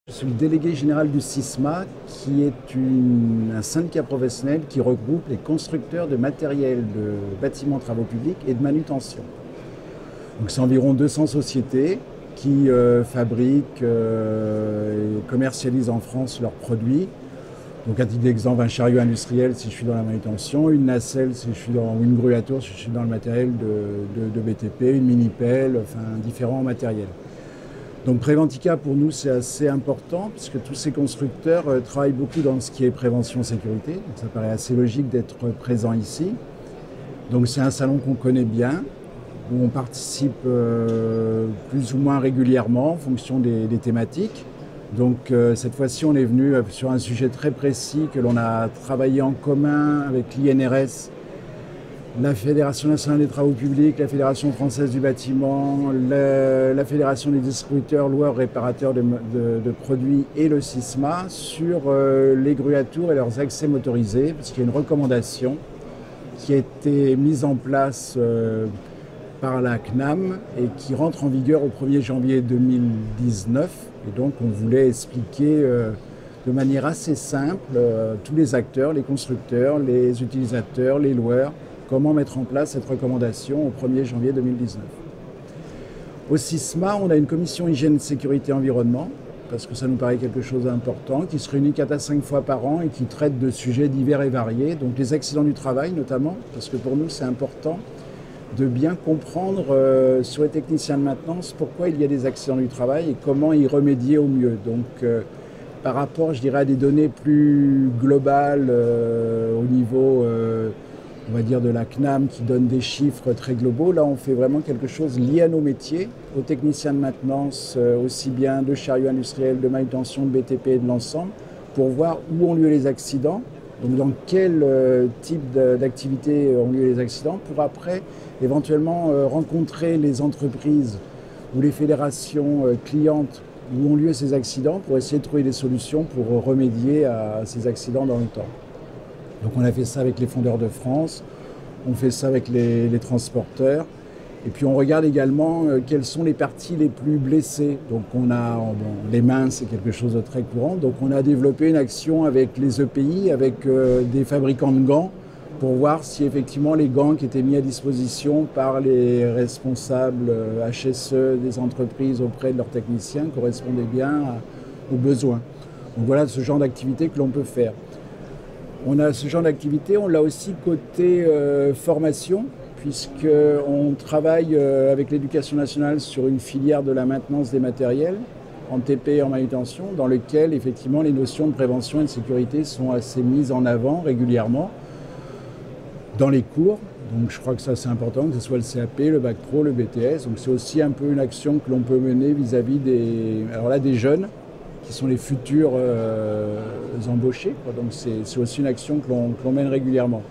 Je suis le délégué général du CISMA, qui est un syndicat professionnel qui regroupe les constructeurs de matériel de bâtiments, travaux publics et de manutention. Donc c'est environ 200 sociétés qui fabriquent et commercialisent en France leurs produits. Donc à titre d'exemple, un chariot industriel si je suis dans la manutention, une nacelle si je suis ou une grue à tour si je suis dans le matériel de BTP, une mini-pelle, enfin différents matériels. Donc Préventica pour nous c'est assez important puisque tous ces constructeurs travaillent beaucoup dans ce qui est prévention sécurité. Donc ça paraît assez logique d'être présent ici. Donc c'est un salon qu'on connaît bien, où on participe plus ou moins régulièrement en fonction des thématiques. Donc cette fois-ci on est venu sur un sujet très précis que l'on a travaillé en commun avec l'INRS, la Fédération nationale des travaux publics, la Fédération française du bâtiment, la Fédération des distributeurs, loueurs, réparateurs de produits et le CISMA sur les grues à tour et leurs accès motorisés, parce qu'il y a une recommandation qui a été mise en place par la CNAM et qui rentre en vigueur au 1er janvier 2019. Et donc on voulait expliquer de manière assez simple tous les acteurs, les constructeurs, les utilisateurs, les loueurs, comment mettre en place cette recommandation au 1er janvier 2019. Au CISMA, on a une commission hygiène, sécurité, environnement, parce que ça nous paraît quelque chose d'important, qui se réunit 4 à 5 fois par an et qui traite de sujets divers et variés, donc les accidents du travail notamment, parce que pour nous c'est important de bien comprendre sur les techniciens de maintenance pourquoi il y a des accidents du travail et comment y remédier au mieux. Donc par rapport, je dirais, à des données plus globales au niveau on va dire de la CNAM qui donne des chiffres très globaux. Là, on fait vraiment quelque chose lié à nos métiers, aux techniciens de maintenance, aussi bien de chariots industriels, de manutention, de BTP et de l'ensemble, pour voir où ont lieu les accidents, donc dans quel type d'activité ont lieu les accidents, pour après éventuellement rencontrer les entreprises ou les fédérations clientes où ont lieu ces accidents pour essayer de trouver des solutions pour remédier à ces accidents dans le temps. Donc on a fait ça avec les fondeurs de France, on fait ça avec les transporteurs, et puis on regarde également quelles sont les parties les plus blessées. Donc on a, les mains c'est quelque chose de très courant, donc on a développé une action avec les EPI, avec des fabricants de gants, pour voir si effectivement les gants qui étaient mis à disposition par les responsables HSE des entreprises auprès de leurs techniciens correspondaient bien aux besoins. Donc voilà ce genre d'activité que l'on peut faire. On a ce genre d'activité, on l'a aussi côté formation, puisqu'on travaille avec l'Éducation nationale sur une filière de la maintenance des matériels, en TP et en manutention, dans lequel effectivement les notions de prévention et de sécurité sont assez mises en avant régulièrement dans les cours. Donc je crois que ça c'est important, que ce soit le CAP, le Bac Pro, le BTS. Donc c'est aussi un peu une action que l'on peut mener vis-à-vis des jeunes, qui sont les futurs embauchés, quoi. Donc c'est aussi une action que l'on mène régulièrement.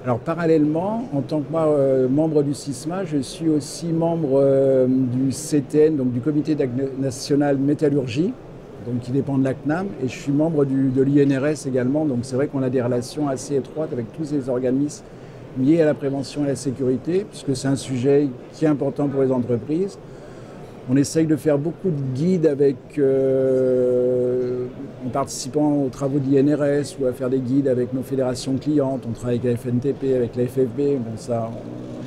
Alors parallèlement, en tant que moi, membre du CISMA, je suis aussi membre du CTN, donc du Comité national métallurgie, donc qui dépend de la CNAM, et je suis membre de l'INRS également. Donc c'est vrai qu'on a des relations assez étroites avec tous ces organismes liés à la prévention et à la sécurité, puisque c'est un sujet qui est important pour les entreprises. On essaye de faire beaucoup de guides en participant aux travaux de l'INRS ou à faire des guides avec nos fédérations clientes. On travaille avec la FNTP, avec la FFB, bon, ça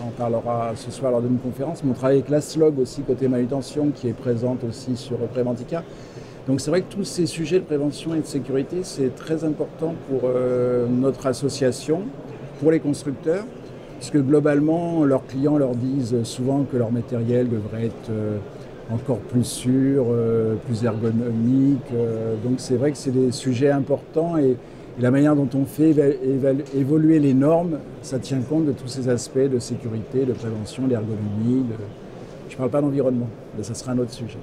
on en parlera ce soir lors d'une conférence, mais on travaille avec la SLOG aussi côté manutention qui est présente aussi sur Préventica. Donc c'est vrai que tous ces sujets de prévention et de sécurité c'est très important pour notre association, pour les constructeurs, puisque globalement leurs clients leur disent souvent que leur matériel devrait être encore plus sûr, plus ergonomique. Donc c'est vrai que c'est des sujets importants et la manière dont on fait évoluer les normes, ça tient compte de tous ces aspects de sécurité, de prévention, d'ergonomie. Je ne parle pas d'environnement, mais ça sera un autre sujet.